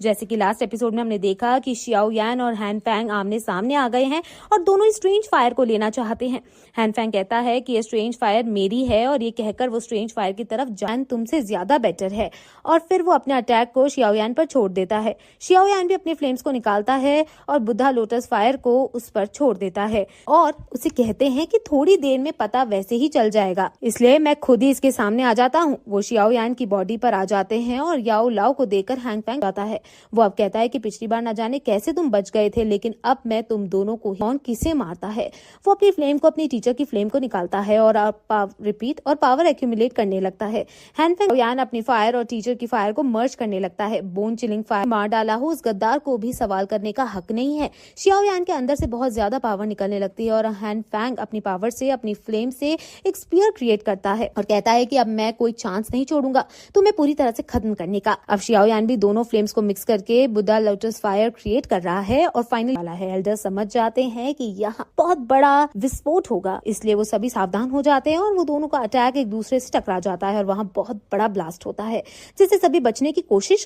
जैसे कि last episode में हमने देखा कि शियाओ यान और हैन फैंग आमने सामने आ गए हैं और दोनों ही स्ट्रेंज फायर को लेना चाहते हैं। हैन फैंग कहता है कि ये स्ट्रेंज फायर मेरी है और ये कहकर वो स्ट्रेंज फायर की तरफ जान तुमसे ज्यादा बेटर है और फिर वो अपने अटैक को शियाओ यान पर छोड़ देता है। शियाओ यान भी अपने फ्लेम्स को निकालता है और बुद्धा लोटस फायर को उस पर छोड़ देता है और उसे कहते हैं कि थोड़ी देर में पता वैसे ही चल जाएगा, इसलिए मैं खुद ही इसके सामने आ जाता हूँ। वो शियाओ यान की बॉडी पर आ जाते हैं और याओ लाओ को देखकर हैंग फैंग जाता है। वो अब कहता है कि पिछली बार न जाने कैसे तुम बच गए थे, लेकिन अब मैं तुम दोनों को कौन किसे मारता है। वो अपनी फ्लेम को अपनी टीचर की फ्लेम को निकालता है और रिपीट और पावर एक्यूमुलेट करने लगता है। हैंग फैंग यान अपनी फायर और टीचर की फायर को मर्ज करने लगता है। बोन चिलिंग फायर मार डाला हो, उस गद्दार को भी सवाल करने का हक नहीं है। शियाओ यान के अंदर से बहुत ज्यादा पावर निकलने लगती है और हैंग फैंग अपनी पावर से अपनी फ्लेम से एक स्पीयर क्रिएट करता है और कहता है कि अब मैं कोई चांस नहीं छोड़ूंगा तुम्हें पूरी तरह से खत्म करने का। अब शियाओ यान भी दोनों फ्लेम्स को मिक्स करके बुद्धा लोटस फायर क्रिएट कर रहा है और फाइनल वाला है। एल्डर्स समझ जाते हैं कि यहाँ बहुत बड़ा विस्फोट होगा, इसलिए वो सभी सावधान हो जाते हैं और वो दोनों का अटैक एक दूसरे से टकरा जाता है और वहाँ बहुत बड़ा ब्लास्ट होता है जिससे सभी बचने की कोशिश